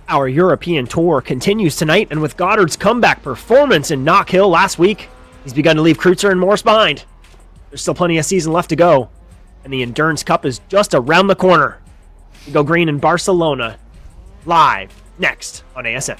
Our European tour continues tonight, and with Goddard's comeback performance in Knock Hill last week, he's begun to leave Kreutzer and Morse behind. There's still plenty of season left to go, and the Endurance Cup is just around the corner. We go green in Barcelona, live next on ASN.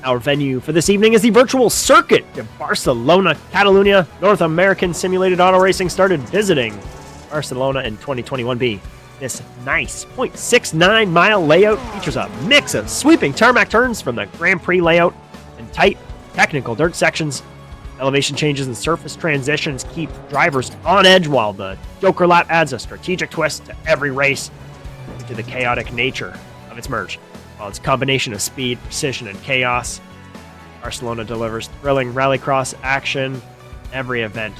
Our venue for this evening is the virtual circuit of Barcelona, Catalunya. North American Simulated Auto Racing started visiting Barcelona in 2021B. This nice 0.69-mile layout features a mix of sweeping tarmac turns from the Grand Prix layout and tight, technical dirt sections. Elevation changes and surface transitions keep drivers on edge, while the Joker Lap adds a strategic twist to every race due to the chaotic nature of its merge. While its combination of speed, precision, and chaos, Barcelona delivers thrilling rallycross action every event.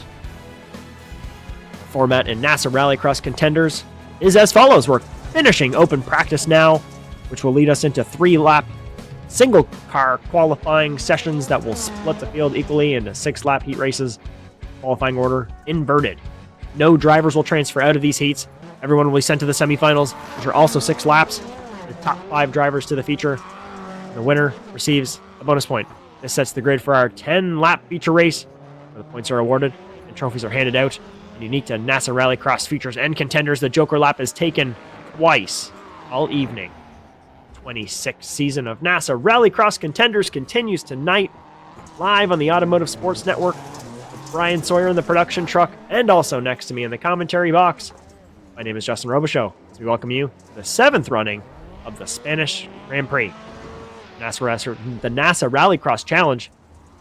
The format in NASA Rallycross Contenders is as follows. We're finishing open practice now, which will lead us into 3-lap single-car qualifying sessions that will split the field equally into 6-lap heat races. Qualifying order inverted. No drivers will transfer out of these heats. Everyone will be sent to the semifinals, which are also 6 laps. The top 5 drivers to the feature. The winner receives a bonus point. This sets the grid for our 10-lap feature race, where the points are awarded and trophies are handed out. And unique to NASA Rallycross features and contenders, the Joker Lap is taken twice all evening. 26th season of NASA Rallycross Contenders continues tonight, live on the Automotive Sports Network, with Brian Sawyer in the production truck, and also next to me in the commentary box. My name is Justin Robichaux, as we welcome you to the 7th running of the Spanish Grand Prix. The NASA Rallycross Challenge,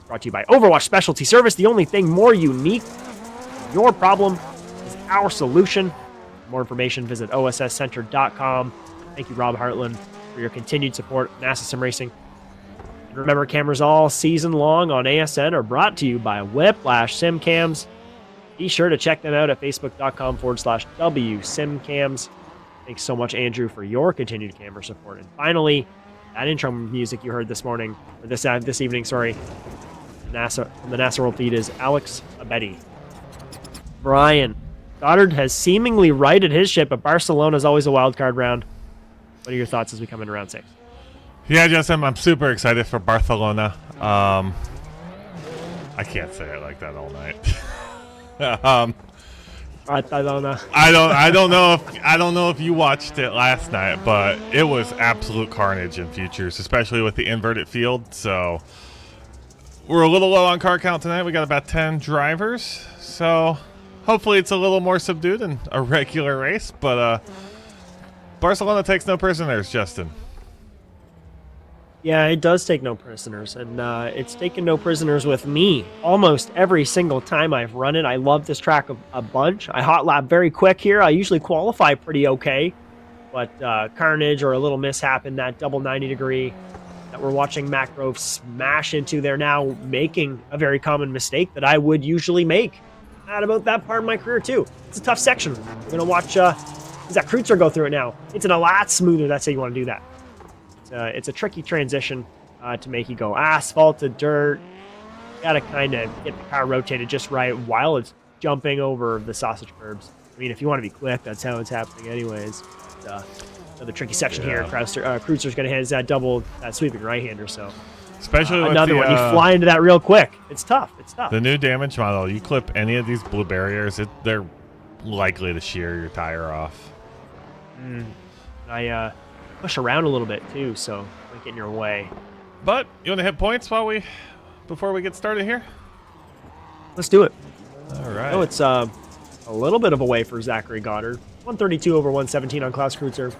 brought to you by Overwatch Specialty Service. The only thing more unique than your problem is our solution. For more information, visit osscenter.com. Thank you, Rob Hartland, for your continued support of NASA Sim Racing. And remember, cameras all season long on ASN are brought to you by Whiplash Sim Cams. Be sure to check them out at facebook.com/WSimCams. Thanks so much, Andrew, for your continued camera support. And finally, that intro music you heard this morning, or this evening, sorry, from the NASA World feed is Alex Abedi. Brian, Goddard has seemingly righted his ship, but Barcelona is always a wild card round. What are your thoughts as we come into round 6? Yeah, Justin, I'm super excited for Barcelona. I can't say it like that all night. Barcelona. I don't know if you watched it last night, but it was absolute carnage in futures, especially with the inverted field. So we're a little low on car count tonight. We got about 10 drivers, so hopefully it's a little more subdued than a regular race. But Barcelona takes no prisoners, Justin. Yeah, it does take no prisoners, and it's taken no prisoners with me almost every single time I've run it. I love this track a bunch. I hot lap very quick here. I usually qualify pretty okay, but carnage or a little mishap in that double 90-degree that we're watching Matt Grove smash into. They're now making a very common mistake that I would usually make at about that part of my career too. It's a tough section. We're going to watch that Kreutzer go through it now. It's a lot smoother. That's how you want to do that. It's a tricky transition to make. You go asphalt to dirt. You got to kind of get the car rotated just right while it's jumping over the sausage curbs. I mean, if you want to be quick, that's how it's happening anyways. The tricky section here, Kreutzer's going to hit that double sweeping right-hander. So especially with another one. You fly into that real quick. It's tough. The new damage model, you clip any of these blue barriers, they're likely to shear your tire off. push around a little bit too, so might get in your way. But you want to hit points before we get started here? Let's do it. All right. Oh, it's a little bit of a way for Zachary Goddard. 132 over 117 on Klaus Kreutzer.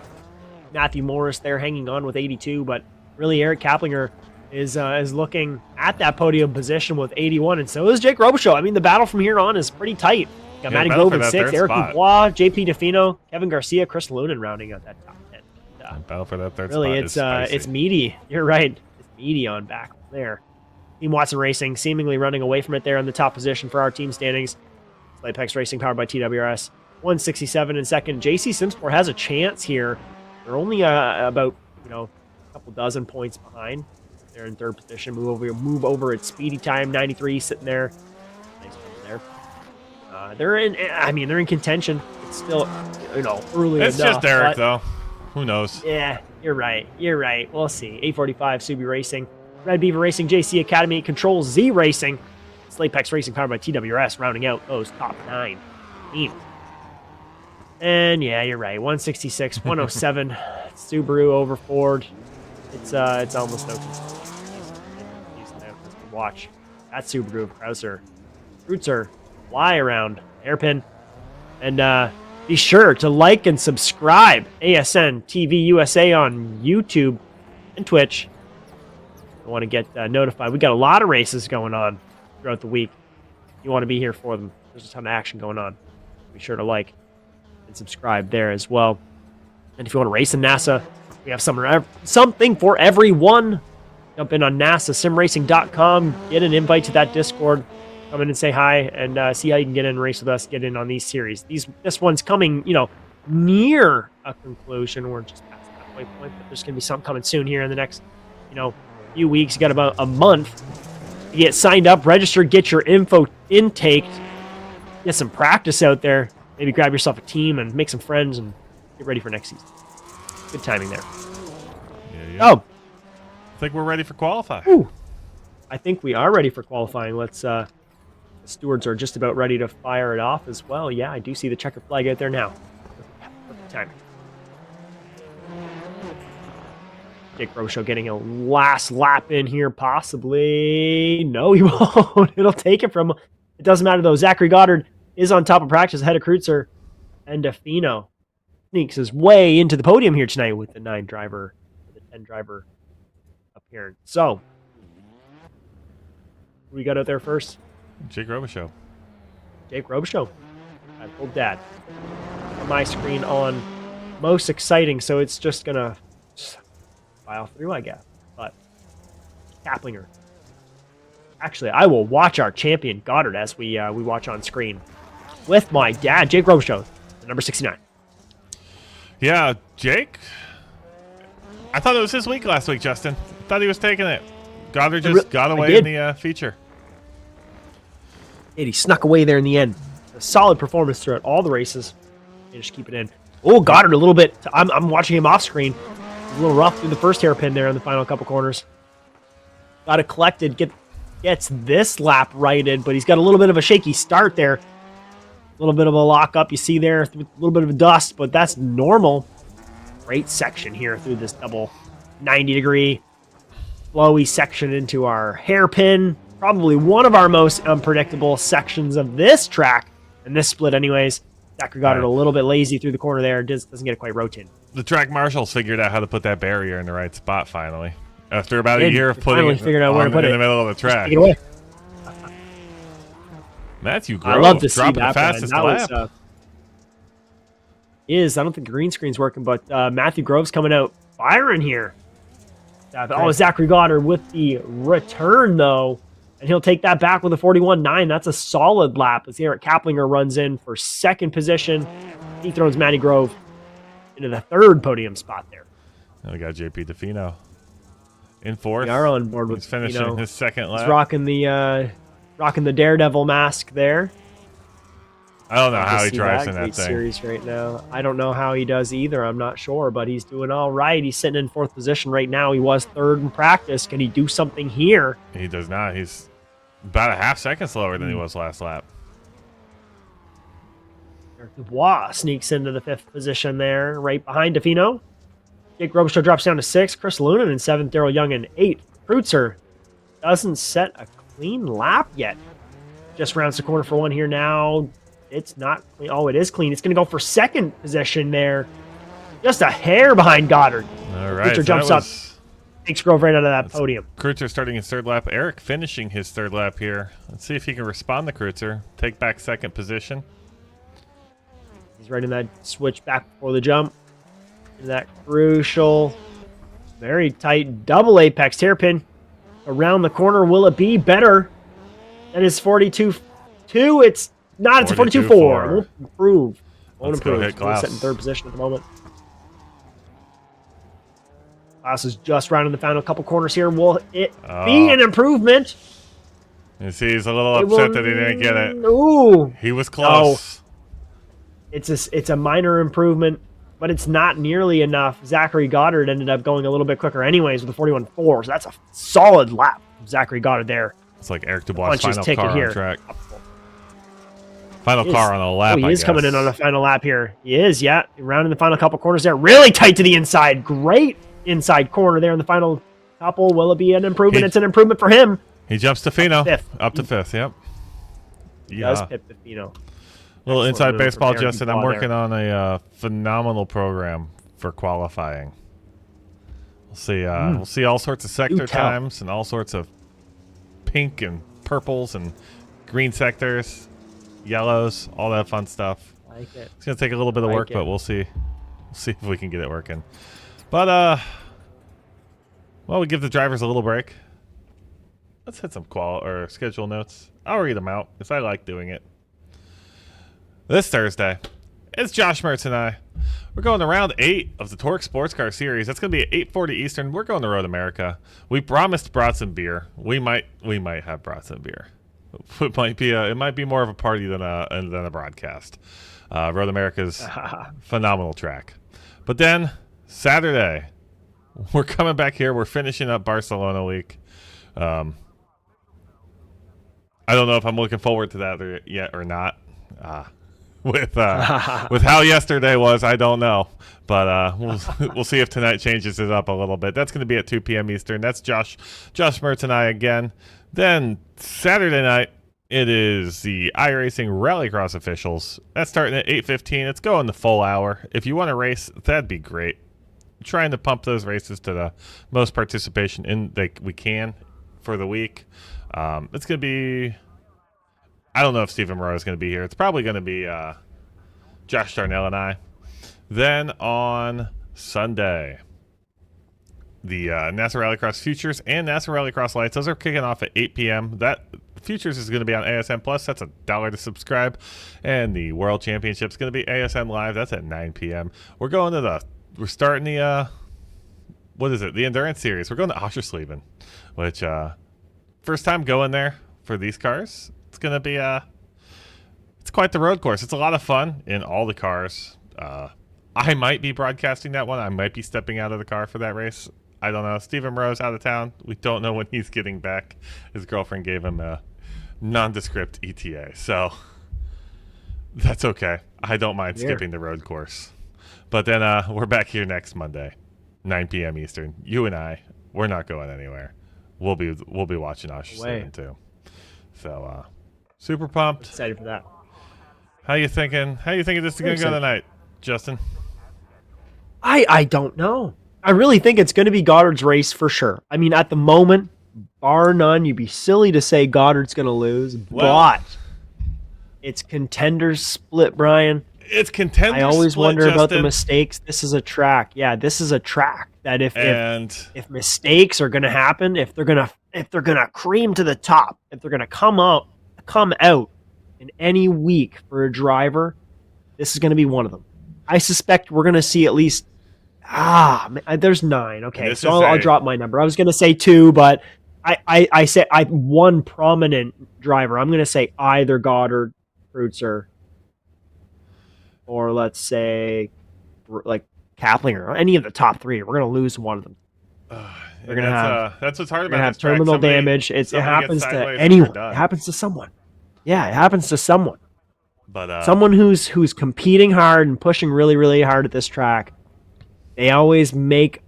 Matthew Morris there hanging on with 82, but really Eric Kaplinger is looking at that podium position with 81, and so is Jake Robichaux. I mean, the battle from here on is pretty tight. Got Matty Grove in 6, Eric Dubois, JP DeFino, Kevin Garcia, Chris Lunan rounding out that top 10. Battle for that third really, spot it's meaty. You're right. It's meaty on back there. Team Watson Racing seemingly running away from it there in the top position for our team standings. Apex Racing powered by TWRS. 167 in second. JC Simsport has a chance here. They're only about a couple dozen points behind. They're in third position. Move over at speedy time. 93 sitting there. Nice there. They're in contention. It's still early It's enough. just Eric though. Who knows? Yeah, you're right. We'll see. 845 Subi Racing. Red Beaver Racing, JC Academy, Control Z Racing. Apex Racing powered by TWRS rounding out those top 9 teams. And yeah, you're right. 166, 107. Subaru over Ford. It's almost no watch. That Subaru of Kreutzer. Fly around. Hairpin. And be sure to like and subscribe ASN TV USA on YouTube and Twitch. I want to get notified. We got a lot of races going on throughout the week. You want to be here for them. There's a ton of action going on. Be sure to like and subscribe there as well. And if you want to race in NASA, we have something for everyone. Jump in on NASASimRacing.com. Get an invite to that Discord. Come in and say hi and see how you can get in and race with us. Get in on these series. This one's coming, near a conclusion. We're just past that halfway point, but there's going to be something coming soon here in the next, few weeks. You got about a month to get signed up, register, get your info intaked, get some practice out there. Maybe grab yourself a team and make some friends and get ready for next season. Good timing there. Yeah. I think we're ready for qualifying. Ooh. I think we are ready for qualifying. The stewards are just about ready to fire it off as well. Yeah, I do see the checkered flag out there now. Perfect timing. Jake Robichaux getting a last lap in here, possibly. No, he won't. It'll take it from him. It doesn't matter, though. Zachary Goddard is on top of practice ahead of Kreutzer, and DeFino sneaks his way into the podium here tonight with the 10-driver appearance. So, who we got out there first? Jake Robichaux. I pulled that on my screen on most exciting, so it's just gonna file through, I guess. But Kaplinger. Actually, I will watch our champion Goddard as we watch on screen with my dad, Jake Robichaux, number 69. Yeah, Jake. I thought it was his week last week, Justin. Thought he was taking it. Goddard just got away in the feature. He snuck away there in the end. A solid performance throughout all the races. They just keep it in. Oh, Goddard a little bit. I'm watching him off screen. A little rough through the first hairpin there in the final couple corners. Got it collected. Gets this lap righted, but he's got a little bit of a shaky start there. A little bit of a lockup you see there. A little bit of a dust, but that's normal. Great section here through this double 90-degree flowy section into our hairpin. Probably one of our most unpredictable sections of this track, and this split anyways. Zachary Goddard a little bit lazy through the corner there. Doesn't get it quite rotated. The track marshals figured out how to put that barrier in the right spot finally. After about a year of putting it figured out where to put in the middle of the track. Take it away. Matthew Grove I love to see that. the fastest lap. I don't think the green screen's working, but Matthew Grove's coming out firing here. Zachary Goddard with the return, though. And he'll take that back with a 41.9. That's a solid lap as Eric Kaplinger runs in for second position. He throws Matty Grove into the third podium spot there. And we got JP DeFino in fourth. We are on board with He's finishing his second lap. He's rocking the Daredevil mask there. I don't know how he drives in that thing. Series right now. I don't know how he does either. I'm not sure, but he's doing all right. He's sitting in fourth position right now. He was third in practice. Can he do something here? He does not. He's about a half second slower than he was last lap. Dubois sneaks into the fifth position there, right behind DeFino. Jake Robichaux drops down to 6th. Chris Lunan in 7th. Daryl Young in 8th. Kreutzer doesn't set a clean lap yet. Just rounds the corner for one here now. It's not clean. Oh, it is clean. It's going to go for 2nd position there. Just a hair behind Goddard. All right. Kreutzer jumps up. Takes Grove right out of that podium. Kreutzer starting his 3rd lap. Eric finishing his 3rd lap here. Let's see if he can respond to Kreutzer. Take back 2nd position. He's right in that switch back before the jump. In that crucial, very tight double apex hairpin. Around the corner, will it be better than his 42.2? It's not. It's a 42.4. Won't improve. Won't Let's go improve. hit Glass. Set in 3rd position at the moment. Glass is just rounding the final couple corners here. Will it be an improvement? You see, he's a little upset that he didn't get it. Ooh. He was close. No. It's a minor improvement, but it's not nearly enough. Zachary Goddard ended up going a little bit quicker anyways with a 41.4, so that's a solid lap from Zachary Goddard there. It's like Eric Dubois' final car here. On track. Final car on a lap, he is coming in on a final lap here. He is, yeah. Rounding the final couple corners there. Really tight to the inside. Great inside corner there in the final couple. Will it be an improvement? It's an improvement for him. He jumps to Fino. Up to 5th, yep. He does pit to Fino. Little inside baseball, Justin. I'm working on a phenomenal program for qualifying. We'll see. We'll see all sorts of sector times and all sorts of pink and purples and green sectors, yellows, all that fun stuff. Like it. It's gonna take a little bit of work, but we'll see. We'll see if we can get it working. But well, we give the drivers a little break. Let's hit some schedule notes. I'll read them out because I like doing it. This Thursday, it's Josh Mertz and I. We're going to round 8 of the Torque Sports Car Series. That's going to be at 8:40 Eastern. We're going to Road America. We promised brats and beer. We might have brats and beer. It might be more of a party than a broadcast. Road America's phenomenal track. But then Saturday, we're coming back here. We're finishing up Barcelona week. I don't know if I'm looking forward to that yet or not. With how yesterday was, I don't know, but we'll see if tonight changes it up a little bit. That's going to be at 2 p.m. Eastern. That's Josh Mertz and I again. Then Saturday night, it is the iRacing Rallycross officials. That's starting at 8:15. It's going the full hour. If you want to race, that'd be great. Trying to pump those races to the most participation we can for the week. It's going to be. I don't know if Stephen Moreau is going to be here. It's probably going to be Josh Darnell and I. Then on Sunday, the NASA Rallycross Futures and NASA Rallycross Lights, those are kicking off at 8 p.m. That Futures is going to be on ASN Plus. That's $1 to subscribe. And the World Championship is going to be ASN Live. That's at 9 p.m. We're starting the, the Endurance Series. We're going to Oschersleben, which first time going there for these cars. It's going to be it's quite the road course. It's a lot of fun in all the cars. I might be broadcasting that one. I might be stepping out of the car for that race. I don't know. Stephen Moreau's out of town. We don't know when he's getting back. His girlfriend gave him a nondescript ETA, so that's okay. I don't mind skipping the road course. But then we're back here next Monday, 9 p.m. Eastern. You and I, we're not going anywhere. We'll be watching Oschersleben too. So super pumped. Excited for that. How you thinking this is going to go tonight, Justin? I don't know. I really think it's going to be Goddard's race for sure. I mean, at the moment, bar none, you'd be silly to say Goddard's going to lose, but it's Contenders split, Brian. It's Contenders split, I always wonder about Justin. the mistakes. This is a track. Yeah, this is a track that if mistakes are going to happen, if they're going to cream to the top, if they're going to come out in any week for a driver, this is going to be one of them. I suspect we're going to see at least there's 9. Okay, so I'll drop my number. I was going to say 2, but I say one prominent driver. I'm going to say either Goddard, Kreutzer, or let's say like Kaplinger, or any of the top 3. We're going to lose one of them. We're going to have that's what's hard about have this track. terminal damage. It happens to anyone. It happens to someone. Yeah, it happens to someone. But someone who's competing hard and pushing really, really hard at this track. They always make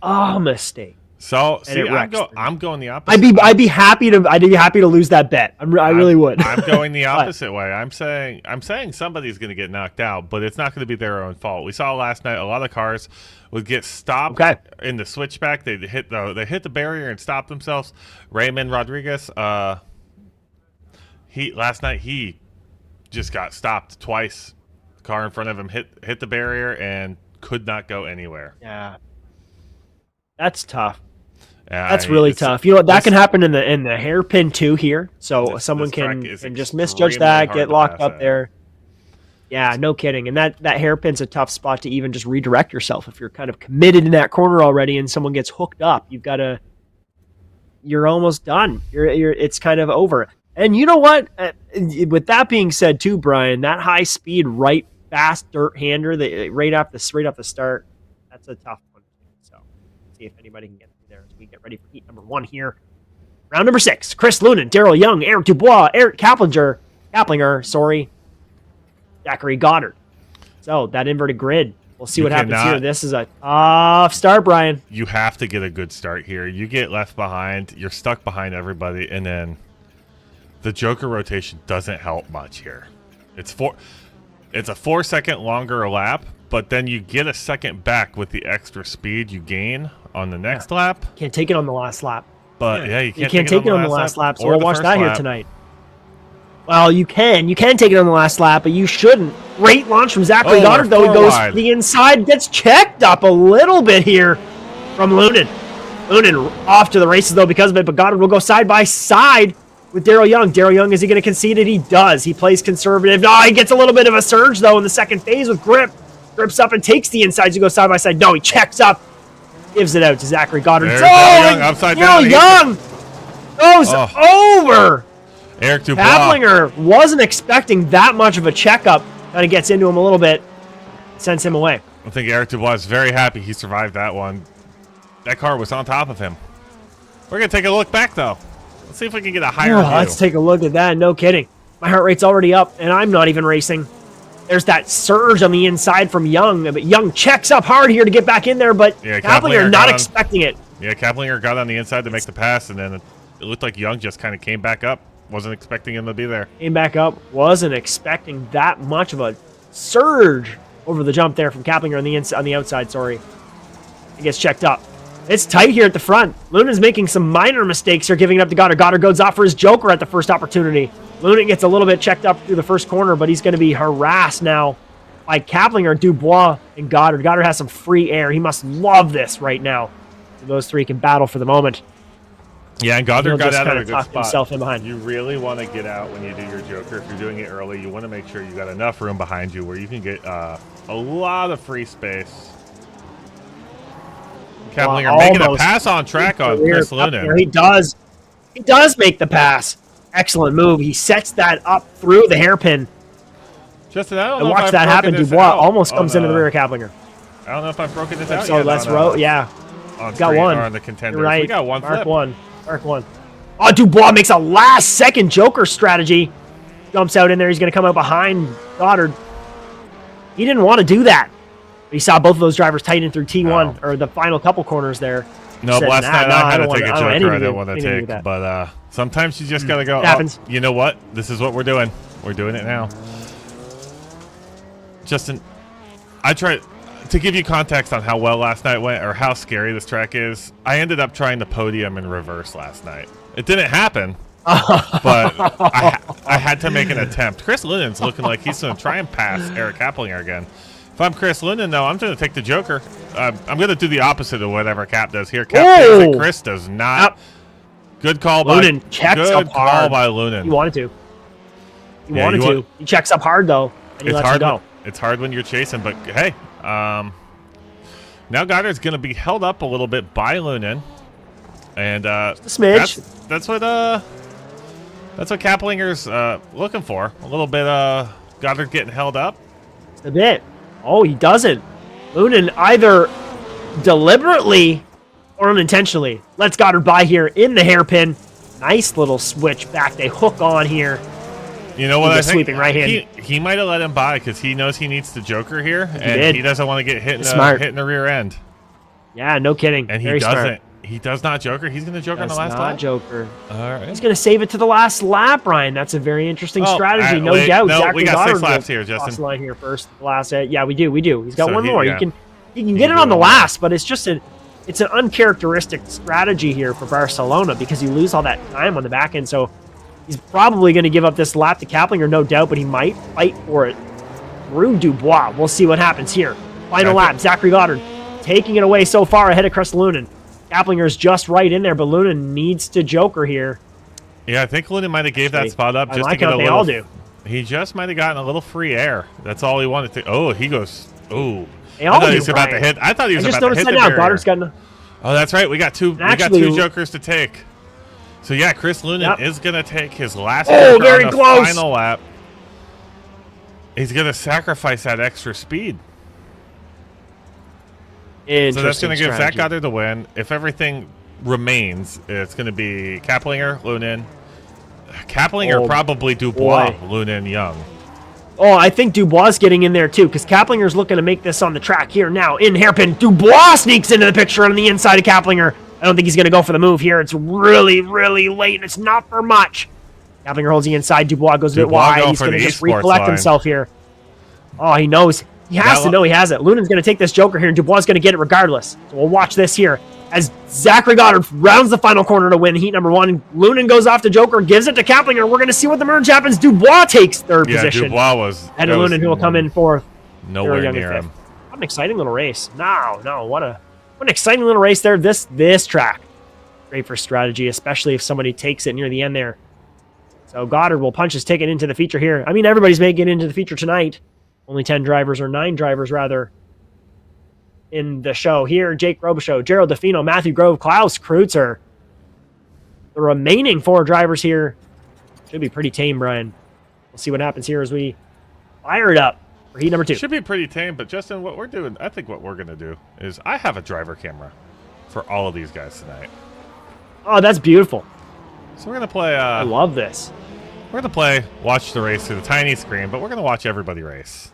a mistake. So And see, it wrecks them. I'm going the opposite. I'd be happy to lose that bet. I really would. I'm going the opposite way. I'm saying somebody's going to get knocked out, but it's not going to be their own fault. We saw last night a lot of cars would get stopped in the switchback. They hit the barrier and stop themselves. Raymond Rodriguez, last night he just got stopped twice. The car in front of him hit the barrier and could not go anywhere. Yeah, that's tough. Yeah, That's really tough. You know what? That can happen in the hairpin too here. So someone can just misjudge that, get locked up there. Yeah, no kidding. And that hairpin's a tough spot to even just redirect yourself. If you're kind of committed in that corner already and someone gets hooked up, you're almost done. It's kind of over. And you know what? With that being said too, Brian, that high speed, right, fast dirt hander, right off the start, that's a tough one. So see if anybody can get through there as we get ready for heat number 1 here. Round number 6, Chris Lunan, Daryl Young, Eric Dubois, Eric Kaplinger, Zachary Goddard. So that inverted grid. We'll see what happens here. This is a tough start, Brian. You have to get a good start here. You get left behind, you're stuck behind everybody, and then the Joker rotation doesn't help much here. It's a 4-second longer lap, but then you get a second back with the extra speed you gain on the next lap. Can't take it on the last lap. But you can't take it on the last lap. So we'll watch that here tonight. Well, you can take it on the last lap, but you shouldn't. Great launch from Zachary Goddard, though. He goes to the inside, gets checked up a little bit here from Lunan. Lunan off to the races, though, because of it, but Goddard will go side by side with Daryl Young. Daryl Young, is he going to concede it? He does. He plays conservative. No, he gets a little bit of a surge, though, in the second phase with grip. Grips up and takes the insides to go side by side. No, he checks up. Gives it out to Zachary Goddard. Young, upside down. Young goes over. Eric Dubois. Kaplinger wasn't expecting that much of a checkup. Kind of gets into him a little bit. Sends him away. I think Eric Dubois is very happy he survived that one. That car was on top of him. We're going to take a look back, though. Let's see if we can get a higher view. Let's take a look at that. No kidding. My heart rate's already up, and I'm not even racing. There's that surge on the inside from Young, but Young checks up hard here to get back in there, but Kaplinger not expecting it. Yeah, Kaplinger got on the inside to make the pass, and then it looked like Young just kind of came back up. Wasn't expecting him to be there. Came back up. Wasn't expecting that much of a surge over the jump there from Kaplinger on the outside. Sorry, he gets checked up. It's tight here at the front. Lunan's making some minor mistakes here, giving it up to Goddard. Goddard goes off for his Joker at the first opportunity. Lunan gets a little bit checked up through the first corner, but he's going to be harassed now by Kaplinger, Dubois, and Goddard. Goddard has some free air. He must love this right now. So those three can battle for the moment. Yeah, and Goddard got out of a good spot. Himself in behind. You really want to get out when you do your Joker. If you're doing it early, you want to make sure you got enough room behind you where you can get a lot of free space. Kaplinger making a pass on track on Chris Lunan. He does make the pass. Excellent move. He sets that up through the hairpin. Justin, I don't know watch that happen. Dubois almost comes into the rear of Kaplinger. I don't know if I've broken this out so yet. Let's roll. Yeah. Got one. On the Contenders. Right. We got one Mark flip. Mark one. Oh, Dubois makes a last-second Joker strategy. Jumps out in there. He's going to come out behind Goddard. He didn't want to do that. But he saw both of those drivers tighten through T1, or the final couple corners there. No, last night I had to take a Joker I didn't want to take. But sometimes you just got to go, happens. You know what? This is what we're doing. We're doing it now. Justin, I tried to give you context on how well last night went or how scary this track is. I ended up trying the podium in reverse last night. It didn't happen, but I had to make an attempt. Chris Lunan's looking like he's going to try and pass Eric Kaplinger again. If I'm Chris Lunan, though, I'm going to take the Joker. I'm going to do the opposite of whatever Cap does here. Cap does it. Chris does not. Yep. Good call Lunan by checks good up hard. call by Lunan. He wanted to. He checks up hard, though, and he lets him go. It's hard when you're chasing, but hey, now Goddard's going to be held up a little bit by Lunan, and just a smidge. That's what Kaplinger's looking for. A little bit Goddard getting held up. Just a bit. Oh, he doesn't. Lunan either deliberately or unintentionally lets Goddard by here in the hairpin. Nice little switch back. They hook on here. You know what I think? Sweeping right hand. He might have let him by because he knows he needs the Joker here, and he doesn't want to get hit in the rear end. Yeah, no kidding. And Very he doesn't. Smart. He does not Joker. He's going to Joker on the last lap. Joker. All right. He's going to save it to the last lap, Ryan. That's a very interesting strategy, no doubt. No, Zachary we got Goddard 6 laps here, Justin. Line here first, last. Yeah, we do. He's got one more. Yeah. He can get it on the last, but it's an uncharacteristic strategy here for Barcelona because you lose all that time on the back end. So he's probably going to give up this lap to Kaplinger, no doubt, but he might fight for it through Dubois. We'll see what happens here. Final lap, Zachary Goddard taking it away so far ahead of Chris Lunan. Kaplinger's just right in there, but Lunan needs to Joker here. Yeah, I think Lunan might have gave that spot up just to get a little. They all do. He just might have gotten a little free air. That's all he wanted to. Oh, he goes. Oh, they all I thought do, he was about to hit. I thought he was about to hit the barrier. Goddard's got. Oh, that's right. We got two. We got 2 Jokers to take. So yeah, Chris Lunan is gonna take his last. Oh, very on the close. Final lap. He's gonna sacrifice that extra speed. So that's going to give Zach Goddard the win. If everything remains, it's going to be Kaplinger, Lunan. Kaplinger, probably Dubois, Lunan, Young. Oh, I think Dubois is getting in there too, because Kaplinger's looking to make this on the track here now. In hairpin, Dubois sneaks into the picture on the inside of Kaplinger. I don't think he's going to go for the move here. It's really, really late, and it's not for much. Kaplinger holds the inside. Dubois goes a bit wide. He's going to just recollect himself here. Oh, he knows. He has to know he has it. Lunan's going to take this Joker here, and Dubois is going to get it regardless. So we'll watch this here as Zachary Goddard rounds the final corner to win heat number 1. Lunan goes off to Joker, gives it to Kaplinger. We're going to see what the merge happens. Dubois takes third position. Dubois was. And Lunan, who will come in fourth. Nowhere near him. What an exciting little race. No, what an exciting little race there. This track. Great for strategy, especially if somebody takes it near the end there. So Goddard will punch his ticket into the feature here. I mean, everybody's making it into the feature tonight. Only 10 drivers, or 9 drivers, rather, in the show. Here, Jake Robichaux, Gerald DeFino, Matthew Grove, Klaus Kreutzer. The remaining 4 drivers here should be pretty tame, Brian. We'll see what happens here as we fire it up for heat number 2. Should be pretty tame, but Justin, what we're doing, I think what we're going to do is I have a driver camera for all of these guys tonight. Oh, that's beautiful. So we're going to play... I love this. We're going to watch the race through the tiny screen, but we're going to watch everybody race.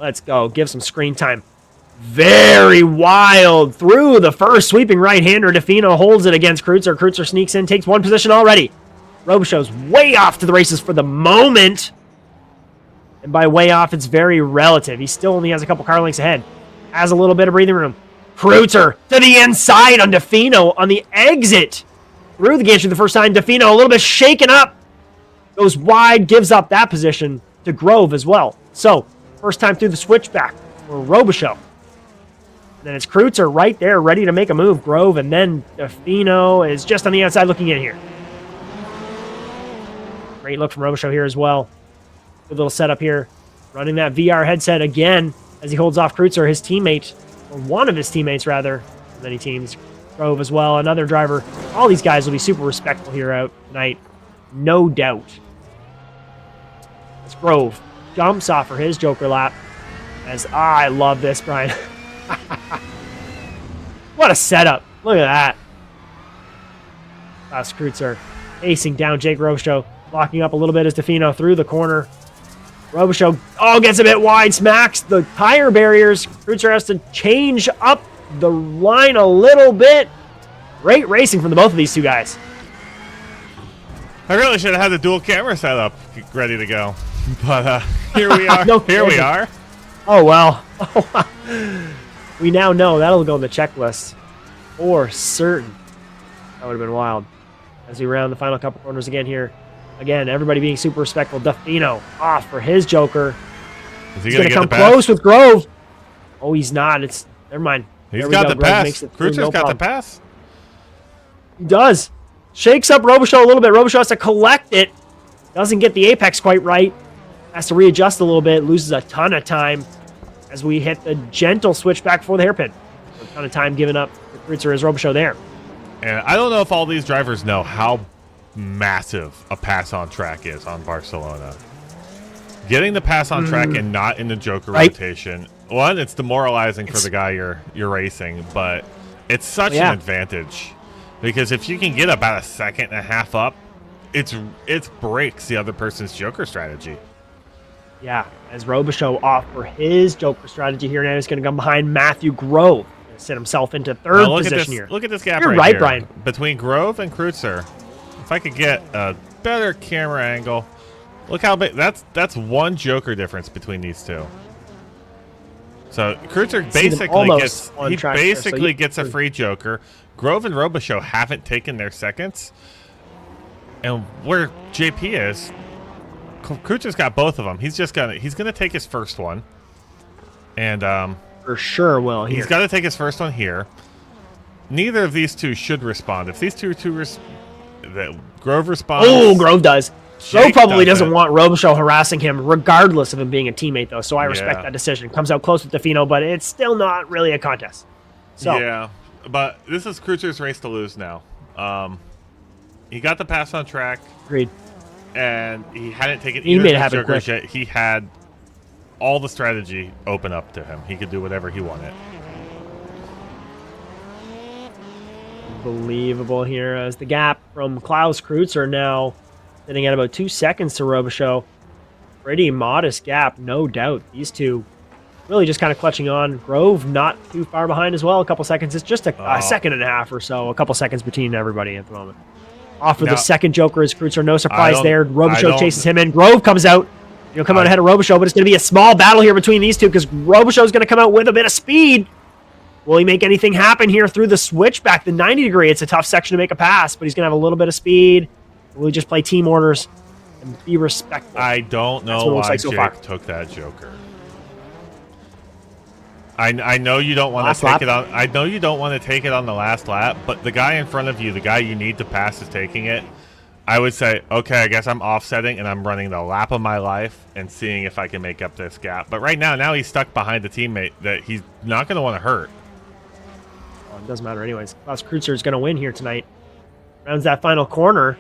Let's go. Give some screen time. Very wild. Through the first sweeping right-hander. DeFino holds it against Kreutzer. Kreutzer sneaks in, takes 1 position already. Robichaux's way off to the races for the moment. And by way off, it's very relative. He still only has a couple car lengths ahead. Has a little bit of breathing room. Kreutzer to the inside on DeFino on the exit. Through the gantry the first time. DeFino a little bit shaken up. Goes wide, gives up that position to Grove as well. So, first time through the switchback for Robichaux. And then it's Kreutzer right there, ready to make a move. Grove, and then DeFino is just on the outside looking in here. Great look from Robichaux here as well. Good little setup here. Running that VR headset again as he holds off Kreutzer, his teammate, or one of his teammates rather. Many teams. Grove as well, another driver. All these guys will be super respectful here out tonight. No doubt. It's Grove. Jumps off for his Joker lap. I love this, Brian. What a setup. Look at that. Klaus Kreutzer acing down Jake Robichaux. Locking up a little bit as DeFino through the corner. Robichaux, gets a bit wide. Smacks the tire barriers. Kreutzer has to change up the line a little bit. Great racing from the both of these 2 guys. I really should have had the dual camera set up ready to go. But here we are. Here we are. Oh, well. We now know that'll go on the checklist for certain. That would have been wild. As we round the final couple corners again here. Again, everybody being super respectful. DeFino off for his Joker. Is he going to come the close with Grove. Oh, he's not. Never mind. He's got the pass. Kreutzer's got the pass. He does. Shakes up Robichaux a little bit. Robichaux has to collect it. Doesn't get the apex quite right. Has to readjust a little bit. Loses a ton of time as we hit the gentle switchback for the hairpin. A ton of time given up for Kreutzer as Robichaux there. And I don't know if all these drivers know how massive a pass on track is on Barcelona. Getting the pass on track and not in the Joker rotation. One, it's demoralizing for the guy you're racing, but it's such an advantage. Because if you can get about a second and a half up it breaks the other person's Joker strategy. Yeah, as Robichaux off for his Joker strategy here now, he's going to come behind Matthew Grove. Set himself into third position here. Look at this gap. You're right right, here Brian. Between Grove and Kreutzer. If I could get a better camera angle, look how big. That's one Joker difference between these two. So Kreutzer basically gets a free Joker. Grove and Robichaux haven't taken their seconds, and where JP is, Kreutzer's got both of them. He's gonna take his first one, and for sure will. He's got to take his first one here. Neither of these two should respond. If these two Grove responds. Oh, Grove does. Jake Grove probably doesn't want Robichaux harassing him, regardless of him being a teammate, though. So I respect that decision. Comes out close with Defino, but it's still not really a contest. So yeah, but this is Kreutzer's race to lose now. He got the pass on track. Agreed. And he hadn't taken He made it happen quick. Yet. He had all the strategy open up to him. He could do whatever he wanted. Unbelievable here as the gap from Klaus Kreutzer now sitting at about 2 seconds to Robichaux. Pretty modest gap, no doubt. These two really just kind of clutching on. Grove not too far behind as well. A couple seconds. It's just a second and a half or so. A couple seconds between everybody at the moment. Off for the second Joker is Kreutzer. No surprise there. Robichaux chases him in. Grove comes out. He'll come out ahead of Robichaux, but it's going to be a small battle here between these two because Robichaux's going to come out with a bit of speed. Will he make anything happen here through the switchback, the 90 degree? It's a tough section to make a pass, but he's going to have a little bit of speed. Will he just play team orders and be respectful? I don't know why Jake took that Joker. I know you don't want to take it on. I know you don't want to take it on the last lap, but the guy in front of you, the guy you need to pass, is taking it. I would say, okay, I guess I'm offsetting and I'm running the lap of my life and seeing if I can make up this gap. But right now he's stuck behind a teammate that he's not going to want to hurt. Well, it doesn't matter anyways. Klaus Kreutzer is going to win here tonight. Rounds that final corner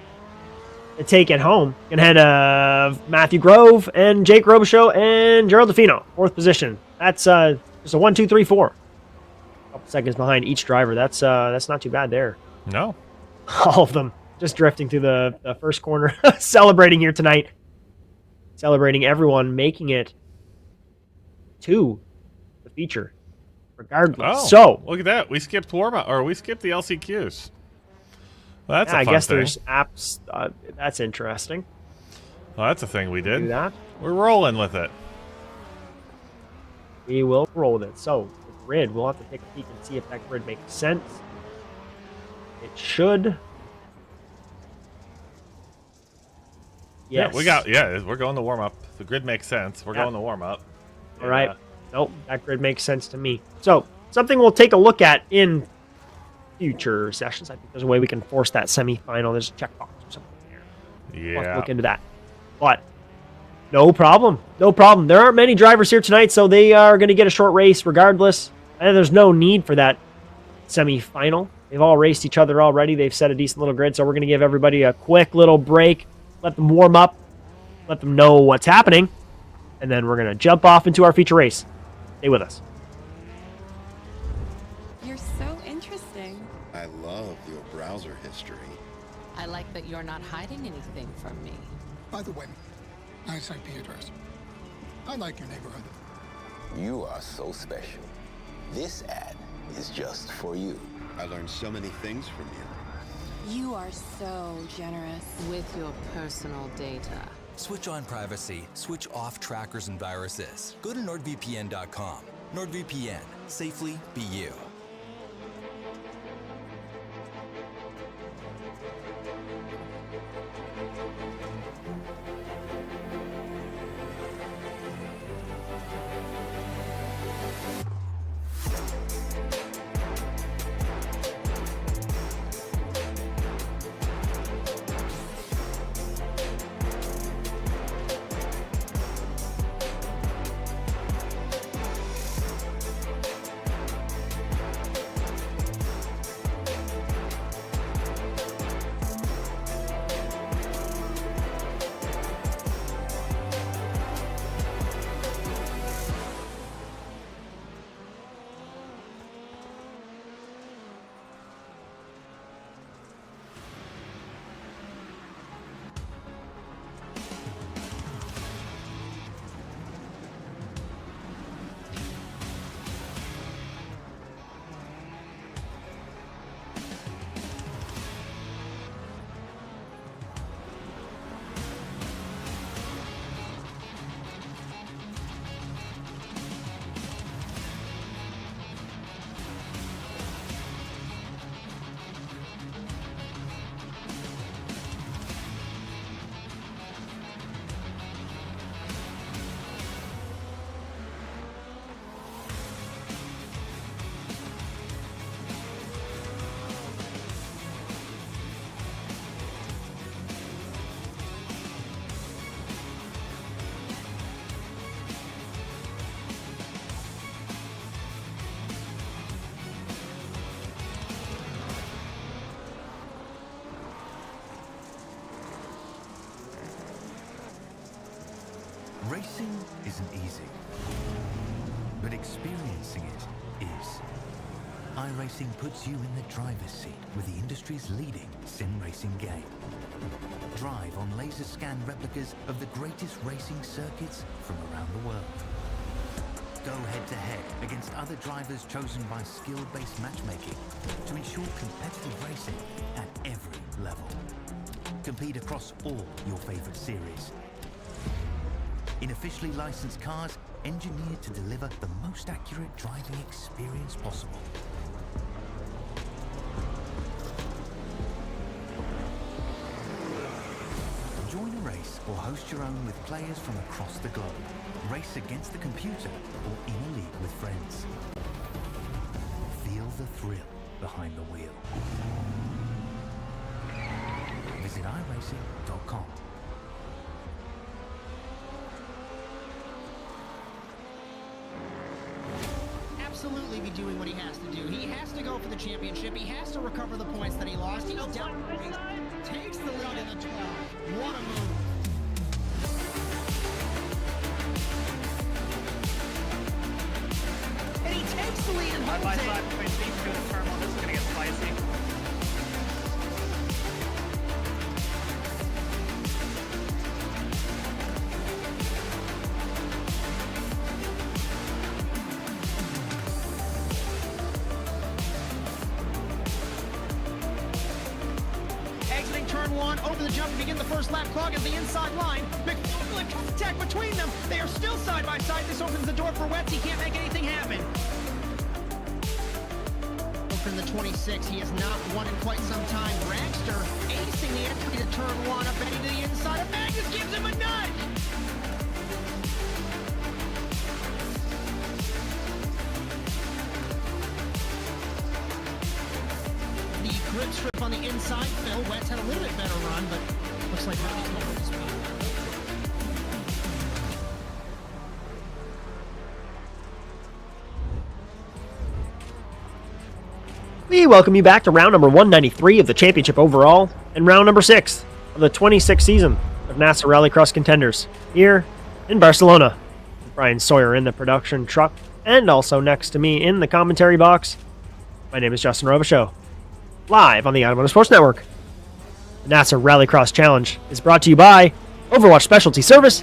to take it home. Going to head Matthew Grove and Jake Robichaux and Gerald Defino, fourth position. That's just a 1, 2, 3, 4. A couple seconds behind each driver. That's not too bad there. No. All of them. Just drifting through the first corner, celebrating here tonight. Celebrating everyone making it to the feature, regardless. Oh, so look at that. We skipped warm-up, or we skipped the LCQs. Well, that's a fun I guess thing. there's apps. That's interesting. Well, that's a thing we did. Do that. We're rolling with it. We will roll with it. So the grid, we'll have to take a peek and see if that grid makes sense. It should. Yes. Yeah, we're going to warm up. The grid makes sense. We're going to warm up. All right. Nope, that grid makes sense to me. So, something we'll take a look at in future sessions. I think there's a way we can force that semifinal. There's a checkbox or something there. Yeah. We'll have to look into that. But, no problem. No problem. There aren't many drivers here tonight, so they are going to get a short race regardless. And there's no need for that semifinal. They've all raced each other already. They've set a decent little grid, so we're going to give everybody a quick little break. Let them warm up, let them know what's happening, and then we're going to jump off into our feature race. Stay with us. You're so interesting. I love your browser history. I like that you're not hiding anything from me. By the way, nice IP address. I like your neighborhood. You are so special. This ad is just for you. I learned so many things from you. You are so generous with your personal data. Switch on privacy, switch off trackers and viruses. Go to NordVPN.com. NordVPN. Safely be you. Racing isn't easy, but experiencing it is. iRacing puts you in the driver's seat with the industry's leading sim racing game. Drive on laser scan replicas of the greatest racing circuits from around the world. Go head-to-head against other drivers chosen by skill-based matchmaking to ensure competitive racing at every level. Compete across all your favorite series. In officially licensed cars, engineered to deliver the most accurate driving experience possible. Join a race or host your own with players from across the globe. Race against the computer or in a league with friends. Feel the thrill behind the wheel. Visit iRacing.com. Absolutely be doing what he has to do. He has to go for the championship. He has to recover the points that he lost. He's down. Takes the lead in the 12. What a move. And he takes the lead and holds it. This is going to get spicy. Exiting turn one, over the jump to begin the first lap, clogging the inside line. McFarland in contact between them. They are still side by side. This opens the door for Wetz. He can't make anything happen. From the 26, he has not won in quite some time. Dragster acing the entry to turn one, up heading to the inside. And Magnus gives him a nudge. The grip strip on the inside. Phil Wetz had a little bit better run, but looks like Magnus will hold his spot. We welcome you back to round number 193 of the championship overall and round number 6 of the 26th season of NASA Rallycross Contenders here in Barcelona. Brian Sawyer in the production truck and also next to me in the commentary box. My name is Justin Robichaux, live on the Automotive Sports Network. The NASA Rallycross Challenge is brought to you by Overwatch Specialty Service.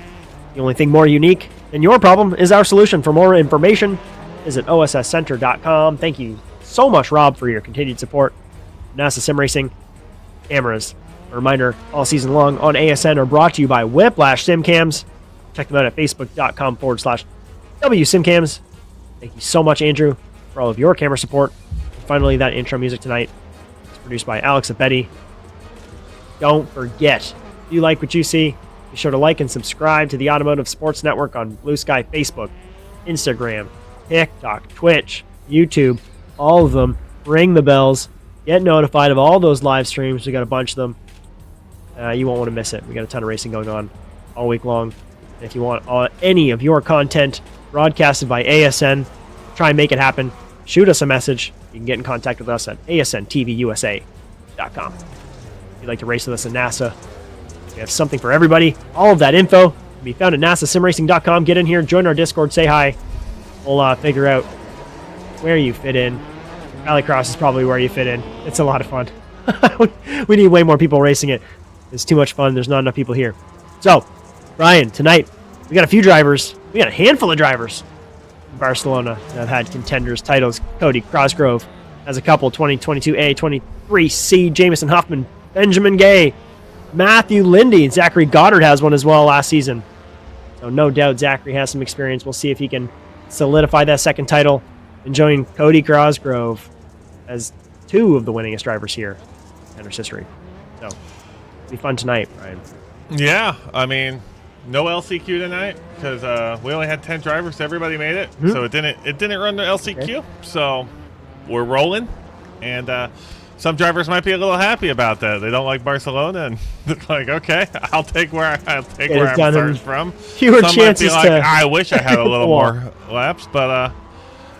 The only thing more unique than your problem is our solution. For more information, visit osscenter.com. Thank you so much, Rob, for your continued support. NASA Sim Racing cameras. A reminder, all season long on ASN are brought to you by Whiplash Sim Cams. Check them out at facebook.com/WSimCams. Thank you so much, Andrew, for all of your camera support. And finally, that intro music tonight is produced by Alex Abetti. Don't forget, if you like what you see, be sure to like and subscribe to the Automotive Sports Network on Blue Sky, Facebook, Instagram, TikTok, Twitch, YouTube. All of them. Ring the bells. Get notified of all those live streams. We got a bunch of them. You won't want to miss it. We got a ton of racing going on all week long. And if you want any of your content broadcasted by ASN, try and make it happen. Shoot us a message. You can get in contact with us at asntvUSA.com. If you'd like to race with us in NASA, we have something for everybody. All of that info can be found at nasasimracing.com. Get in here, join our Discord, say hi. We'll figure out where you fit in. Rallycross is probably where you fit in. It's a lot of fun. We need way more people racing it. It's too much fun. There's not enough people here. So, Brian, tonight, we got a few drivers. We got a handful of drivers in Barcelona that have had Contenders titles. Cody Cosgrove has a couple, 2022A, 23C, Jameson Huffman, Benjamin Gay, Matthew Lindy, and Zachary Goddard has one as well last season. So no doubt Zachary has some experience. We'll see if he can solidify that second title and join Cody Cosgrove as two of the winningest drivers here in Contenders history. So, it'll be fun tonight, Brian. Yeah, I mean, no LCQ tonight because we only had 10 drivers. Everybody made it, so it didn't run the LCQ. Okay. So we're rolling, and some drivers might be a little happy about that. They don't like Barcelona, and they're like, okay, I'll take where I'm starting from. Fewer chances might be like, I wish I had a little more laps, but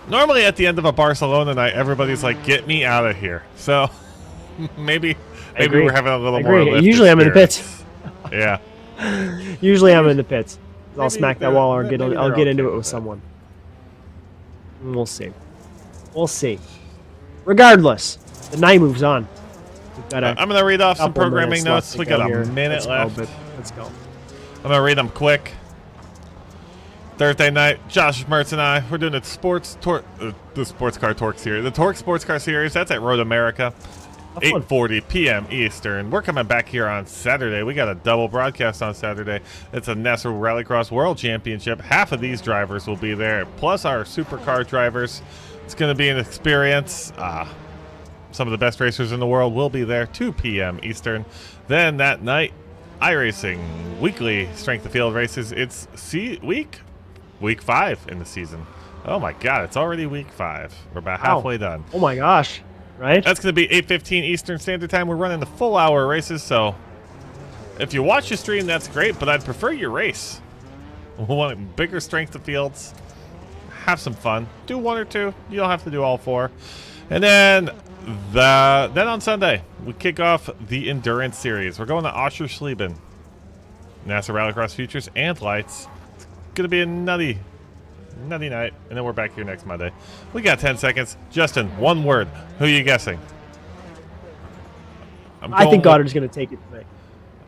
normally at the end of a Barcelona night, everybody's like, get me out of here. So maybe we're having a little more. Usually I'm in the pits. Yeah. Usually I'm in the pits. I'll smack that wall or I'll get into it with someone. We'll see. We'll see. Regardless, the night moves on. We've got I'm going to read off some couple programming minutes notes. We got a minute left. Let's go. I'm going to read them quick. Thursday night, Josh Mertz and I, we're doing the sports car torque series. The Torque Sports Car Series, that's at Road America. 8:40 p.m. Eastern. We're coming back here on Saturday. We got a double broadcast on Saturday. It's a NASA Rallycross World Championship. Half of these drivers will be there, plus our supercar drivers. It's going to be an experience. Some of the best racers in the world will be there, 2 p.m. Eastern. Then that night, iRacing weekly strength of field races. It's week 5 in the season. Oh my God, it's already week 5. We're about halfway done. Oh my gosh. Right? That's going to be 8:15 Eastern Standard Time. We're running the full hour races, so if you watch the stream, that's great, but I'd prefer you race. We want bigger strength of fields. Have some fun. Do 1 or 2. You don't have to do all 4. And then on Sunday, we kick off the Endurance Series. We're going to Oschersleben. NASA Rallycross Futures and Lights. It's going to be a nutty night, and then we're back here next Monday. We got 10 seconds. Justin, one word. Who are you guessing? I think Goddard's going to take it today.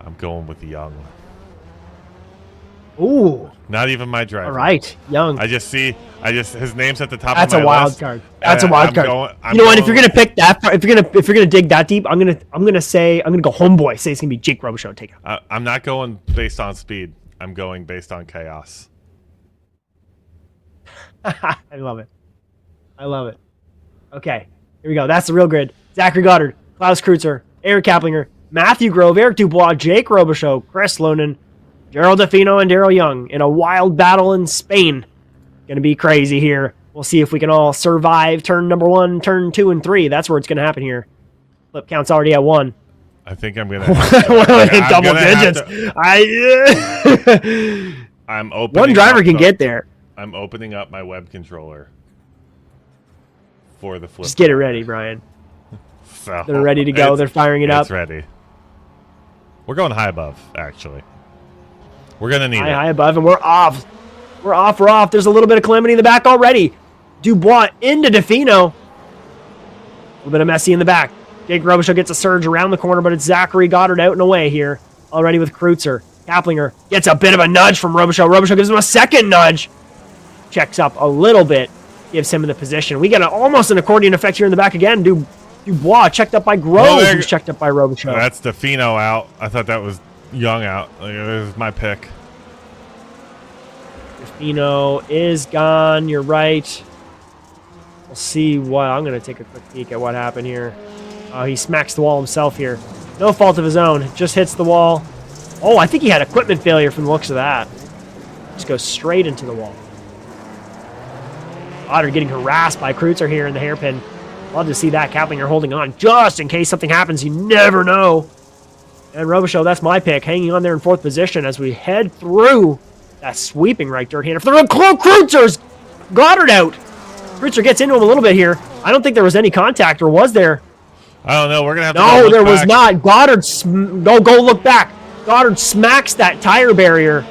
I'm going with Young. Ooh. Not even my driver. All right, Young. his name's at the top That's of my a wild list. card. That's a wild card. You know what? If you're gonna pick that, if you're gonna dig that deep, I'm gonna go homeboy. Say it's gonna be Jake Robichaux. Take it. I'm not going based on speed. I'm going based on chaos. I love it. I love it. Okay, here we go. That's the real grid. Zachary Goddard, Klaus Kreutzer, Eric Kaplinger, Matthew Grove, Eric Dubois, Jake Robichaux, Chris Lonan, Gerald DeFino, and Daryl Young in a wild battle in Spain. Gonna be crazy here. We'll see if we can all survive turn number 1, turn 2, and 3. That's where it's gonna happen here. Flip count's already at 1. I think I'm gonna double digits. I'm opening. One driver can get there. I'm opening up my web controller for the flip. Just get it ready, Brian. So they're ready to go. They're firing it up. It's ready. We're going high above, actually. We're going to need it. High above, and we're off. We're off. There's a little bit of calamity in the back already. Dubois into DeFino. A little bit of messy in the back. Jake Robichaux gets a surge around the corner, but it's Zachary Goddard out and away here. Already with Kreutzer. Kaplinger gets a bit of a nudge from Robichaux. Robichaux gives him a second nudge. Checks up a little bit. Gives him in the position. We got almost an accordion effect here in the back again. Dubois checked up by Grove, who's checked up by Robichaux. That's DeFino out. I thought that was Young out. This is my pick. DeFino is gone. You're right. We'll see what. I'm going to take a quick peek at what happened here. He smacks the wall himself here. No fault of his own. Just hits the wall. Oh, I think he had equipment failure from the looks of that. Just goes straight into the wall. Otter getting harassed by Kreutzer here in the hairpin. Love to see that. Kaplinger holding on just in case something happens. You never know. And Robichaux, that's my pick, hanging on there in 4th position as we head through that sweeping right dirt hander. For the Kreutzer's Goddard out. Kreutzer gets into him a little bit here. I don't think there was any contact, or was there? I don't know. We're gonna have to. No, there was not. Goddard, go look back. Goddard smacks that tire barrier.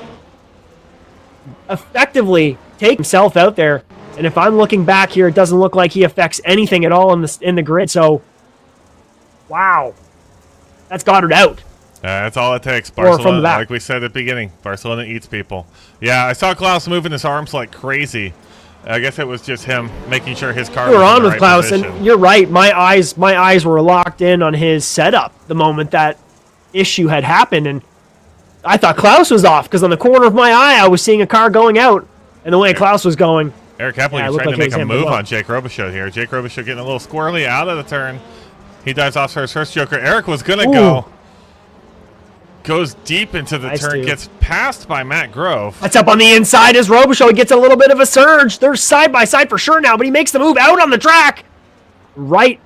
Effectively take himself out there. And if I'm looking back here, it doesn't look like he affects anything at all in the grid. So, wow, that's Goddard out. That's all it takes. Barcelona, from the back. like we said at the beginning, Barcelona eats people. Yeah, I saw Klaus moving his arms like crazy. I guess it was just him making sure his car. We were was on in the with right Klaus, position. and you're right. My eyes were locked in on his setup the moment that issue had happened, and I thought Klaus was off because on the corner of my eye, I was seeing a car going out, and the way Klaus was going. Eric Kaplinger trying to make a move on Jake Robichaux here. Jake Robichaux getting a little squirrely out of the turn. He dives off for his first joker. Eric was going to go. Goes deep into the turn. Gets passed by Matt Grove. That's up on the inside as Robichaux. He gets a little bit of a surge. They're side by side for sure now, but he makes the move out on the track. Right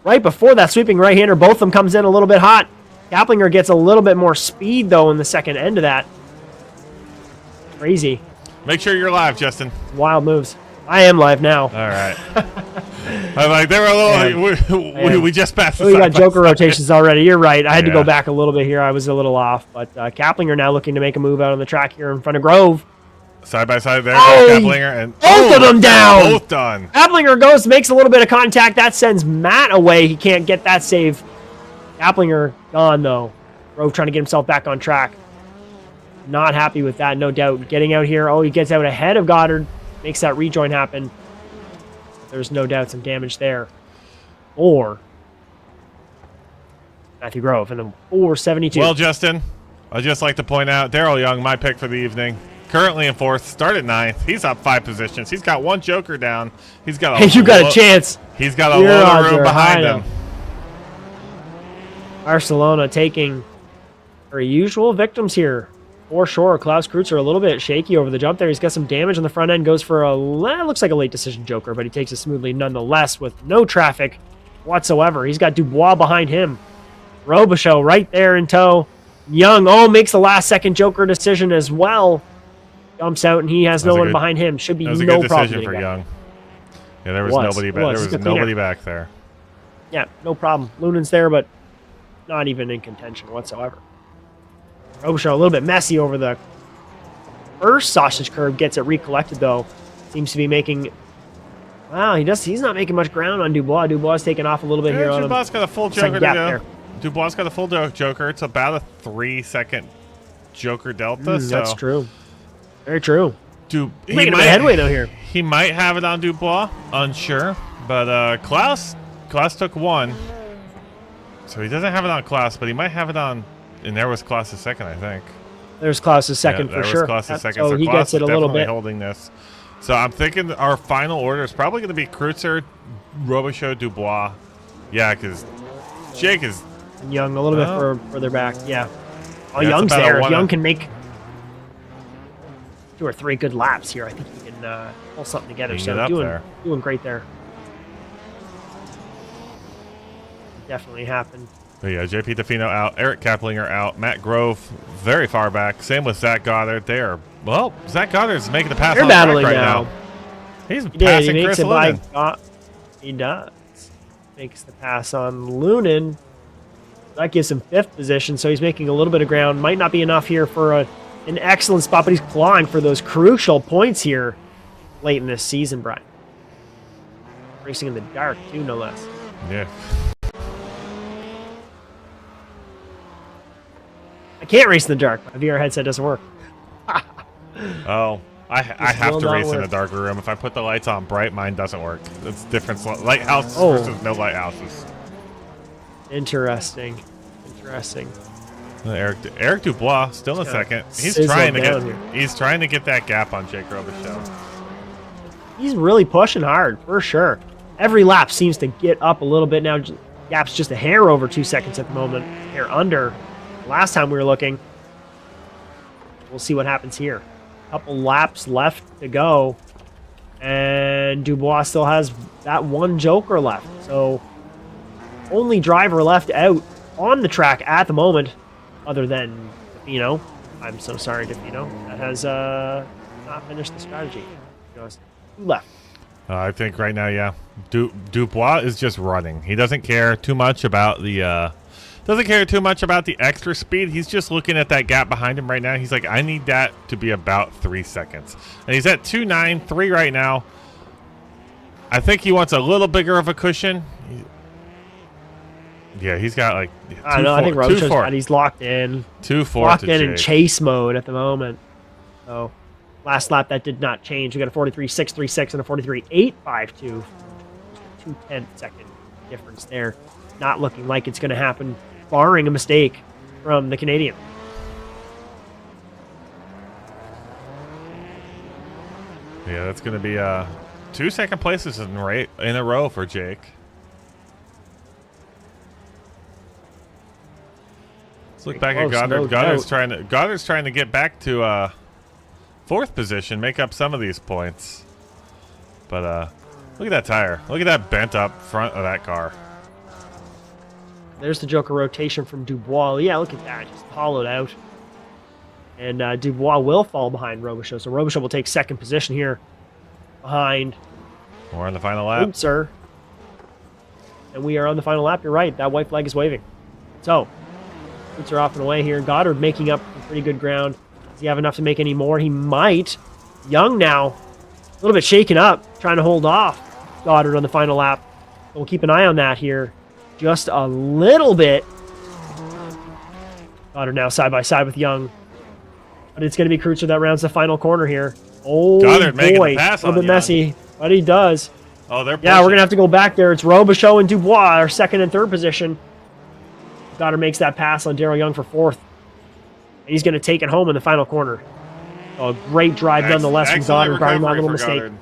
before that sweeping right-hander. Both of them comes in a little bit hot. Kaplinger gets a little bit more speed, though, in the second end of that. Crazy. Make sure you're live, Justin. Wild moves. I am live now. All right. I'm like, they were a little. We just passed. We got Joker rotations already. You're right. I had to go back a little bit here. I was a little off, but Kaplinger now looking to make a move out on the track here in front of Grove. Side by side there, Oh, Kaplinger, and both of them down. Both done. Kaplinger goes, makes a little bit of contact. That sends Matt away. He can't get that save. Kaplinger gone though. Grove trying to get himself back on track. Not happy with that, no doubt. Getting out here. Oh, he gets out ahead of Goddard. Makes that rejoin happen. There's no doubt some damage there. Or Matthew Grove and then 472. Well, Justin, I'd just like to point out Daryl Young, my pick for the evening. Currently in 4th, started 9th. He's up 5 positions. He's got 1 Joker down. He's got a you got a chance. He's got a load of room behind him. Barcelona taking their usual victims here. For sure, Klaus Kreutzer a little bit shaky over the jump there. He's got some damage on the front end. Goes for looks like a late decision Joker, but he takes it smoothly nonetheless with no traffic whatsoever. He's got Dubois behind him. Robichaux right there in tow. Young, makes the last second Joker decision as well. Jumps out and he has no one behind him. Should be no problem. That was a good decision for Young. Yeah, there was nobody back. There was nobody back there. Yeah, no problem. Lunen's there, but not even in contention whatsoever. Robichaux a little bit messy over the first sausage curve. Gets it recollected though. Seems to be making. Wow, he's not making much ground on Dubois. Dubois is taking off a little bit here on him. Dubois got a full Joker to do. Dubois got a full Joker. It's about a 3-second Joker delta. So that's true. Very true. He making a headway though here. He might have it on Dubois. Unsure, but Klaus took 1, so he doesn't have it on Klaus, but he might have it on. And there was Klaus' second, I think. There's Klaus' second for sure. Klaus' second. So he Klaus gets it a little bit. Holding this. So I'm thinking our final order is probably going to be Kreutzer, Robichaux, Dubois. Yeah, because Jake is and Young a little bit further back. Yeah. Young's there. If Young can make 2 or 3 good laps here, I think he can pull something together. So doing great there. Definitely happened. But yeah, JP Defino out, Eric Kaplinger out, Matt Grove very far back. Same with Zach Goddard. Zach Goddard's making the pass. They're battling now. He's passing Chris Lunan. He does. Makes the pass on Lunan. That gives him 5th position, so he's making a little bit of ground. Might not be enough here for an excellent spot, but he's clawing for those crucial points here late in this season, Brian. Racing in the dark, too, no less. Yeah. I can't race in the dark. My VR headset doesn't work. I have to race in a darker room. If I put the lights on bright, mine doesn't work. It's different lighthouses versus no lighthouses. Interesting. Eric Dubois still in second. He's trying to get that gap on Jake Robichaux. He's really pushing hard for sure. Every lap seems to get up a little bit now. Gap's just a hair over 2 seconds at the moment. Hair under. Last time we were looking. We'll see what happens here. Couple laps left to go. And Dubois still has that 1 Joker left. So only driver left out on the track at the moment, other than Defino. I'm so sorry, Defino. That has not finished the strategy. Just 2 left. I think right now, yeah. Dubois is just running. He doesn't care too much about the extra speed. He's just looking at that gap behind him right now. He's like, I need that to be about 3 seconds. And he's at 2.93 right now. I think he wants a little bigger of a cushion. Yeah, he's got like. I know. I think Robichaux's he's locked in. 2-4. Locked in in chase mode at the moment. So last lap that did not change. We got a 43.636 and a 43.852. 2/10 second difference there. Not looking like it's going to happen, barring a mistake from the Canadian. Yeah, that's going to be 2 second places in a row for Jake. Let's look back at Goddard. Goddard's trying to get back to 4th position, make up some of these points. But look at that tire. Look at that bent up front of that car. There's the Joker rotation from Dubois. Yeah, look at that. Just hollowed out. And Dubois will fall behind Robichaux. So Robichaux will take 2nd position here behind. We're on the final lap. Oops, sir. And we are on the final lap. You're right. That white flag is waving. So, boots are off and away here. Goddard making up some pretty good ground. Does he have enough to make any more? He might. Young now, a little bit shaken up, trying to hold off Goddard on the final lap. So we'll keep an eye on that here. Just a little bit. Goddard now side by side with Young. But it's going to be Kreutzer that rounds the final corner here. Oh, Goddard making boy. the pass A little bit on Young. messy, but he does. Oh, they're Yeah, we're pushing. going to have to go back there. It's Robichaux and Dubois, our second and third position. Goddard makes that pass on Daryl Young for fourth. And he's going to take it home in the final corner. Oh, a great drive nonetheless from Excellent Goddard, barring that recovery little for mistake. Goddard.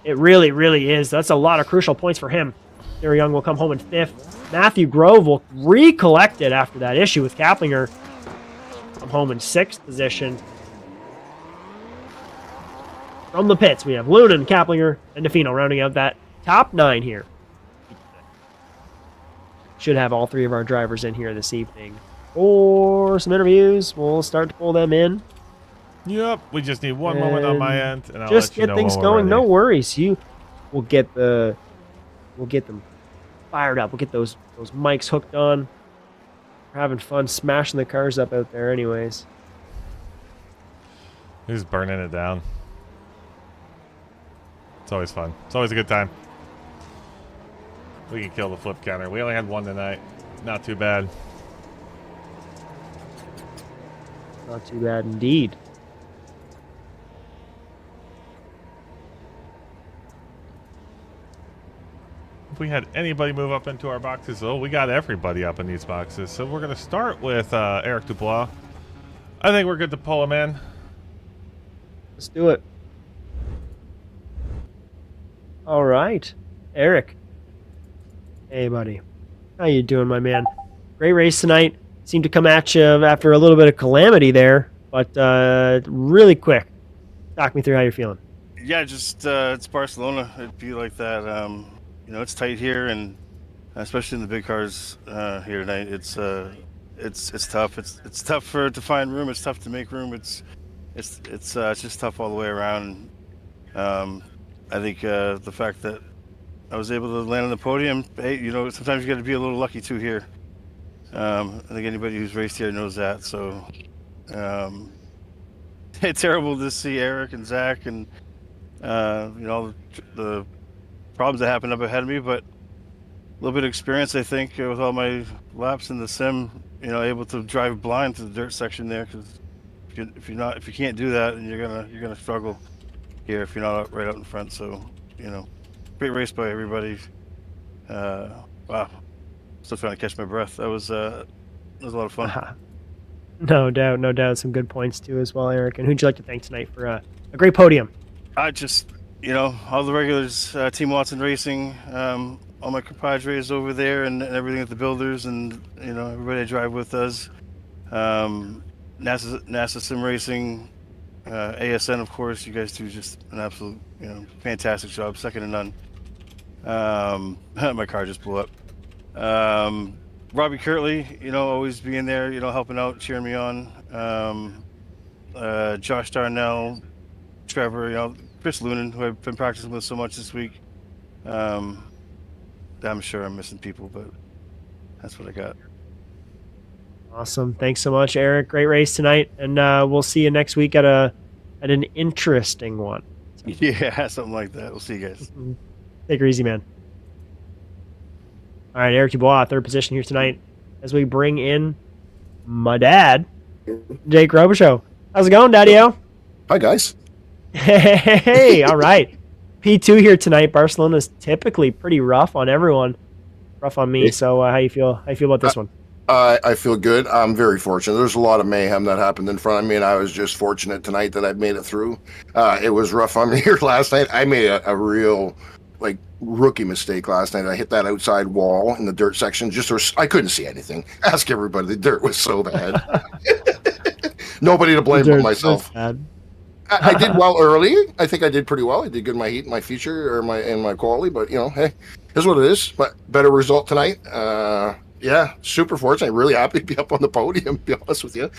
It really, really is. That's a lot of crucial points for him. Daryl Young will come home in fifth. Matthew Grove will recollect it after that issue with Kaplinger. Come home in sixth position. From the pits, we have Lunan, Kaplinger, and Defino rounding out that top 9 here. Should have all 3 of our drivers in here this evening for some interviews. We'll start to pull them in. Yep, we just need one moment on my end, and I'll Just let you get know things when we're going. ready. No worries. We'll get them fired up. We'll get those mics hooked on. We're having fun smashing the cars up out there, anyways. He's burning it down. It's always fun. It's always a good time. We can kill the flip counter. We only had one tonight. Not too bad. Not too bad indeed. If we had anybody move up into our boxes, oh, we got everybody up in these boxes. So we're going to start with Eric Dubois. I think we're good to pull him in. Let's do it. All right, Eric. Hey, buddy. How you doing, my man? Great race tonight. Seemed to come at you after a little bit of calamity there, but really quick. Talk me through how you're feeling. Yeah, just it's Barcelona. It'd be like that. It's tight here, and especially in the big cars here tonight. It's tough. It's tough to find room. It's tough to make room. It's just tough all the way around. I think the fact that I was able to land on the podium, hey, sometimes you got to be a little lucky too here. I think anybody who's raced here knows that. So, it's terrible to see Eric and Zach and the problems that happened up ahead of me, but a little bit of experience, I think, with all my laps in the sim, able to drive blind to the dirt section there, because if you can't do that, then you're gonna struggle here if you're not right out in front. So, great race by everybody. Wow, still trying to catch my breath. That was a lot of fun. No doubt. Some good points too as well, Eric. And who'd you like to thank tonight for a great podium? I just, all the regulars, Team Watson Racing, all my compadres over there, and everything at the builders, and everybody I drive with us. NASA Sim Racing, ASN, of course. You guys do just an absolute, fantastic job, second to none. My car just blew up. Robbie Kirtley, always being there, helping out, cheering me on. Josh Darnell, Trevor, Chris Lunan, who I've been practicing with so much this week. I'm sure I'm missing people, but that's what I got. Awesome. Thanks so much, Eric. Great race tonight, and we'll see you next week at an interesting one. Yeah, something like that. We'll see you guys. Take her easy, man. All right, Eric Dubois, third position here tonight, as we bring in my dad, Jake Robichaux. How's it going, Daddy-O? Hi, guys. Hey, all right. P2 here tonight. Barcelona's typically pretty rough on everyone. Rough on me. So how you feel? How you feel about this one? I feel good. I'm very fortunate. There's a lot of mayhem that happened in front of me, and I was just fortunate tonight that I made it through. It was rough on me here last night. I made a real rookie mistake last night. I hit that outside wall in the dirt section. I couldn't see anything. Ask everybody. The dirt was so bad. Nobody to blame but myself. I did well early. I think I did pretty well. I did good in my heat, my feature, or my quality. But hey, here's what it is. But better result tonight. Yeah, super fortunate. Really happy to be up on the podium. To be honest with you.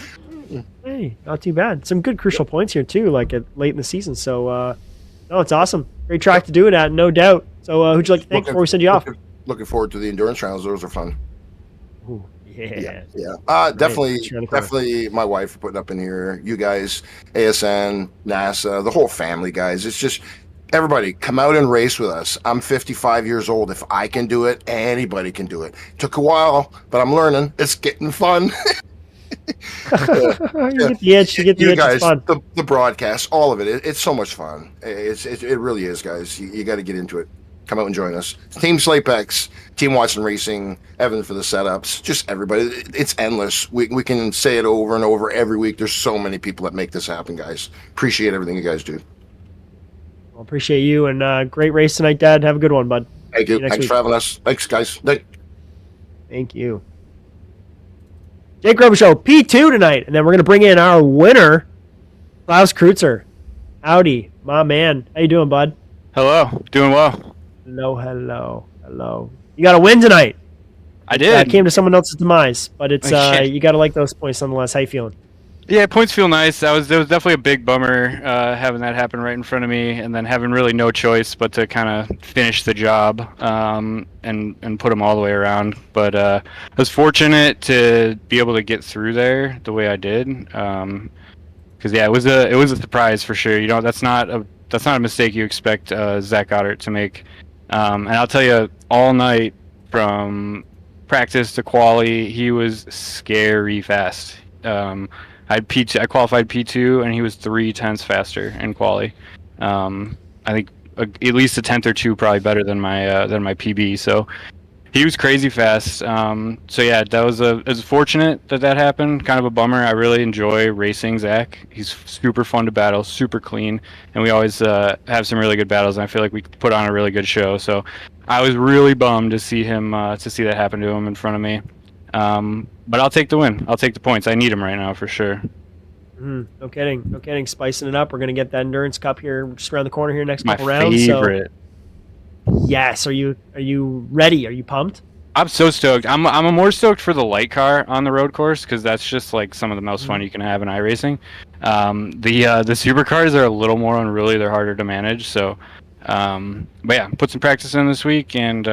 Hey, not too bad. Some good crucial points here too, late in the season. So No, it's awesome. Great track to do it at, no doubt. So who'd you like to thank before we send you off? Looking forward to the endurance rounds. Those are fun. Ooh, yeah. Definitely my wife for putting up in here. You guys, ASN, NASA, the whole family, guys. It's just everybody come out and race with us. I'm 55 years old. If I can do it, anybody can do it. Took a while, but I'm learning. It's getting fun. You get the itch. You get the you itch. guys, It's fun. the broadcast, all of it. It's so much fun. It really is, guys. You got to get into it. Come out and join us. Team Slapex, Team Watson Racing, Evan for the setups, just everybody. It's endless. We can say it over and over every week. There's so many people that make this happen, guys. Appreciate everything you guys do. Well, appreciate you, and great race tonight, Dad. Have a good one, bud. Thank you. Thanks for having us. Thanks, guys. Thank you. Jake Robichaux, P2 tonight, and then we're going to bring in our winner, Klaus Kreutzer. Howdy, my man. How you doing, bud? Hello. Doing well. Hello. You got a win tonight. I did. It came to someone else's demise, but it's Okay. you got to like those points nonetheless. How you feeling? Yeah, points feel nice. That was definitely a big bummer having that happen right in front of me, and then having really no choice but to kind of finish the job and put them all the way around. But I was fortunate to be able to get through there the way I did, because it was a surprise for sure. You know, that's not a mistake you expect Zach Goddard to make. And I'll tell you, all night from practice to quali, he was scary fast. I qualified P2, and he was 0.3 faster in quali. I think at least a tenth or two probably better than my PB. So he was crazy fast. So yeah, it was fortunate that happened. Kind of a bummer. I really enjoy racing Zach. He's super fun to battle, super clean, and we always have some really good battles. And I feel like we put on a really good show. So I was really bummed to see that happen to him in front of me. But I'll take the win. I'll take the points. I need them right now for sure. No kidding. Spicing it up. We're gonna get that endurance cup here just around the corner here next My couple rounds. favorite. So, yes. Are you ready? Are you pumped? I'm so stoked. I'm more stoked for the light car on the road course because that's just like some of the most fun you can have in iRacing. The supercars are a little more unruly. They're harder to manage. So, but yeah, put some practice in this week and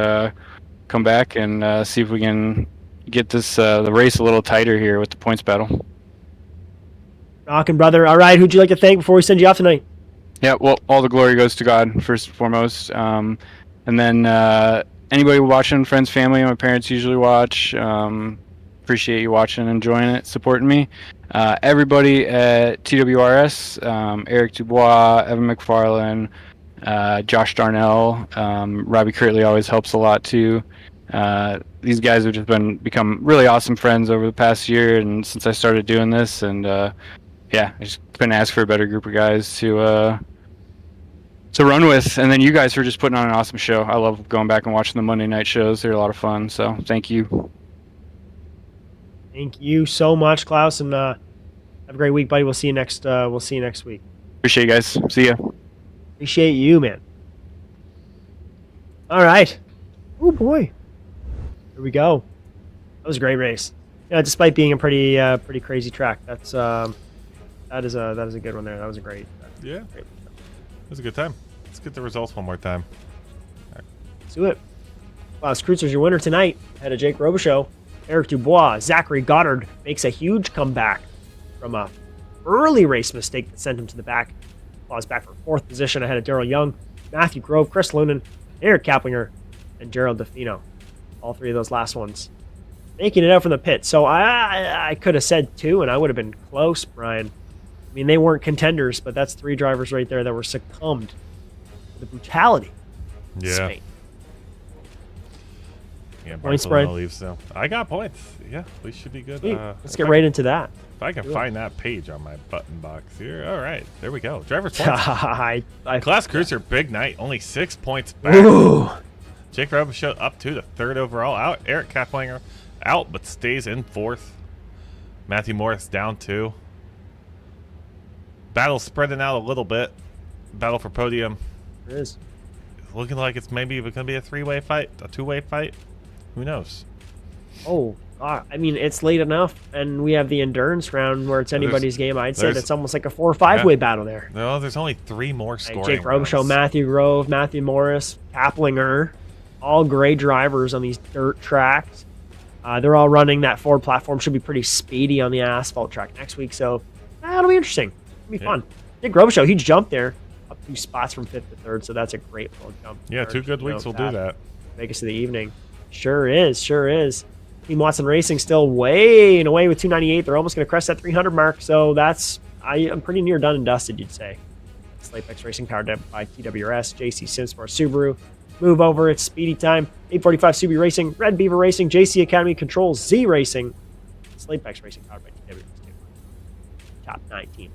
come back and see if we can get this the race a little tighter here with the points battle. Rockin', brother. All right, who'd you like to thank before we send you off tonight? Yeah, well, all the glory goes to God first and foremost, and then anybody watching, friends, family. My parents usually watch. Appreciate you watching, enjoying it, supporting me. Everybody at TWRS, Eric Dubois, Evan McFarlane, Josh Darnell, Robbie Kirtley always helps a lot too. These guys have just become really awesome friends over the past year and since I started doing this, and yeah, I just couldn't ask for a better group of guys to run with. And then you guys for just putting on an awesome show. I love going back and watching the Monday night shows. They're a lot of fun. So thank you. Thank you so much, Klaus, and have a great week, buddy. We'll see you next week. Appreciate you guys. See ya. Appreciate you, man. All right. Oh boy. Here we go. That was a great race. Yeah, despite being a pretty crazy track. That is a good one there. That was a great. Yeah. Great. It was a good time. Let's get the results one more time. All right. Let's do it. Klaus Kreuzer's your winner tonight. Ahead of Jake Robichaux. Eric Dubois. Zachary Goddard makes a huge comeback from a early race mistake that sent him to the back. Klaus back for fourth position ahead of Daryl Young, Matthew Grove, Chris Lunan, Eric Kaplinger, and Gerald DeFino. All three of those last ones making it out from the pit. So I could have said two, and I would have been close, Brian. I mean, they weren't contenders, but that's three drivers right there that were succumbed to the brutality of Spain. Yeah, points, Barcelona Brian. leaves now. I got points. Yeah, we should be good. Let's get right into that. If I can find that page on my button box here. All right, there we go. Driver's points. Klaus Kreutzer, big night. Only 6 points back. Ooh. Jake Robichaux up to the third overall. Out. Eric Kaplinger out, but stays in fourth. Matthew Morris down 2. Battle spreading out a little bit. Battle for podium. It is. Looking like it's maybe going to be a 3-way fight, a 2-way fight. Who knows? Oh, I mean, it's late enough, and we have the endurance round where it's anybody's game. I'd say that's almost like a 4 or 5-way battle there. No, there's only 3 more scoring. Jake Robichaux, Matthew Grove, Matthew Morris, Kaplinger, all great drivers on these dirt tracks. They're all running that Ford platform. Should be pretty speedy on the asphalt track next week, so that'll be interesting. It'll be fun. Jake Robichaux, he jumped there up 2 spots from 5th to 3rd, so that's a great little jump. Yeah, 2 good weeks will do that. Vegas of the evening. Sure is, sure is. Team Watson Racing still way and away with 298. They're almost going to crest that 300 mark, so I'm pretty near done and dusted, you'd say. Slapex Racing powered by TWRS, JC Simsport Subaru. Move over, it's speedy time. 845 Subi Racing, Red Beaver Racing, JC Academy Controls, Z Racing. Slapex Racing powered by TWRS. Top 9 teams.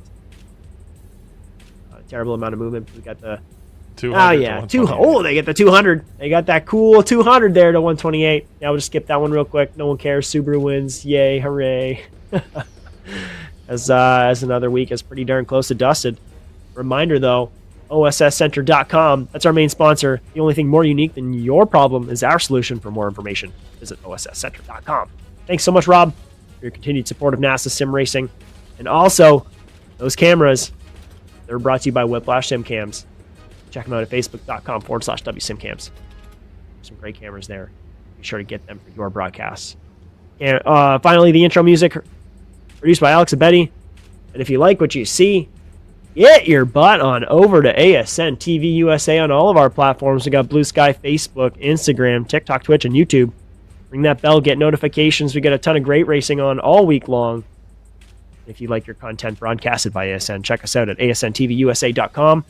Terrible amount of movement. We got the 200. Oh yeah, they get the 200. They got that cool 200 there to 128. Yeah, we'll just skip that one real quick. No one cares. Subaru wins. Yay, hooray! As another week is pretty darn close to dusted. Reminder though, OSSCenter.com. That's our main sponsor. The only thing more unique than your problem is our solution. For more information, visit OSSCenter.com. Thanks so much, Rob, for your continued support of NASA Sim Racing, and also those cameras. They're brought to you by Whiplash Sim Cams. Check them out at facebook.com/WSimCams. Some great cameras there. Be sure to get them for your broadcasts. And finally, the intro music produced by Alex Abetti. And if you like what you see, get your butt on over to ASN TV USA on all of our platforms. We got Blue Sky, Facebook, Instagram, TikTok, Twitch, and YouTube. Ring that bell, get notifications. We got a ton of great racing on all week long. If you like your content broadcasted by ASN, check us out at asnTVUSA.com.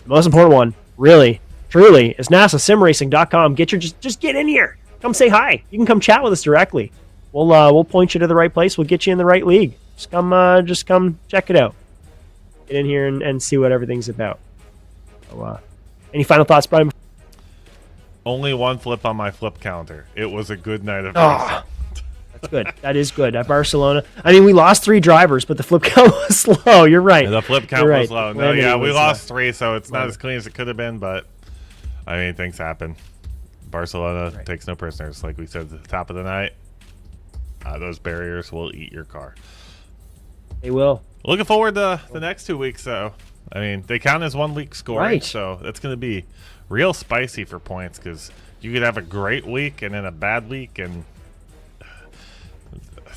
The most important one, really, truly, is NASASimRacing.com. Just get in here. Come say hi. You can come chat with us directly. We'll point you to the right place. We'll get you in the right league. Just come check it out. Get in here and see what everything's about. So, any final thoughts, Brian? Only one flip on my flip calendar. It was a good night of racing. That's good. That is good. At Barcelona, I mean, we lost 3 drivers, but the flip count was low. You're right. Yeah, the flip count was low. No, yeah, we lost 3, so it's not as clean as it could have been, but I mean, things happen. Barcelona takes no prisoners. Like we said at the top of the night, those barriers will eat your car. They will. Looking forward to the next 2 weeks, though. I mean, they count as 1 week scoring, so that's going to be real spicy for points because you could have a great week and then a bad week, and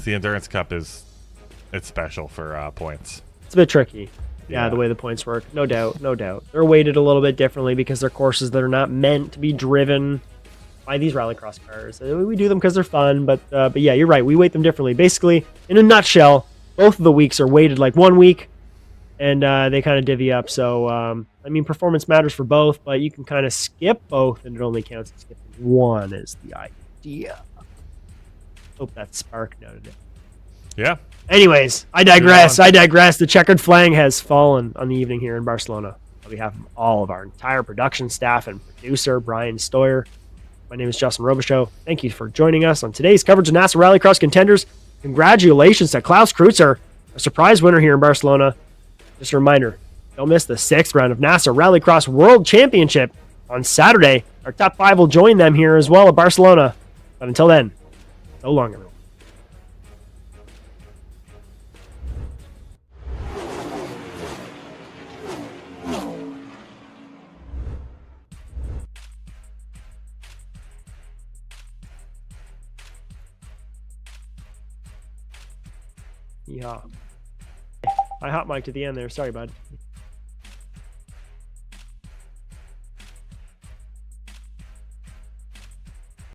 the Endurance Cup it's special for points. It's a bit tricky. Yeah, the way the points work. No doubt, no doubt. They're weighted a little bit differently because they're courses that are not meant to be driven by these rallycross cars. We do them because they're fun, but yeah, you're right. We weight them differently. Basically, in a nutshell, both of the weeks are weighted like 1 week, and they kind of divvy up. So, I mean, performance matters for both, but you can kind of skip both, and it only counts as skipping one is the idea. Hope that spark noted it. Yeah. Anyways, I digress. The checkered flag has fallen on the evening here in Barcelona. On behalf of all of our entire production staff and producer, Brian Stoyer, my name is Justin Robichaux. Thank you for joining us on today's coverage of NASA Rallycross Contenders. Congratulations to Klaus Kreutzer, a surprise winner here in Barcelona. Just a reminder, don't miss the 6th round of NASA Rallycross World Championship on Saturday. Our top 5 will join them here as well at Barcelona. But until then, so long, everyone. Yeah. I hot mic'd at the end there. Sorry, bud.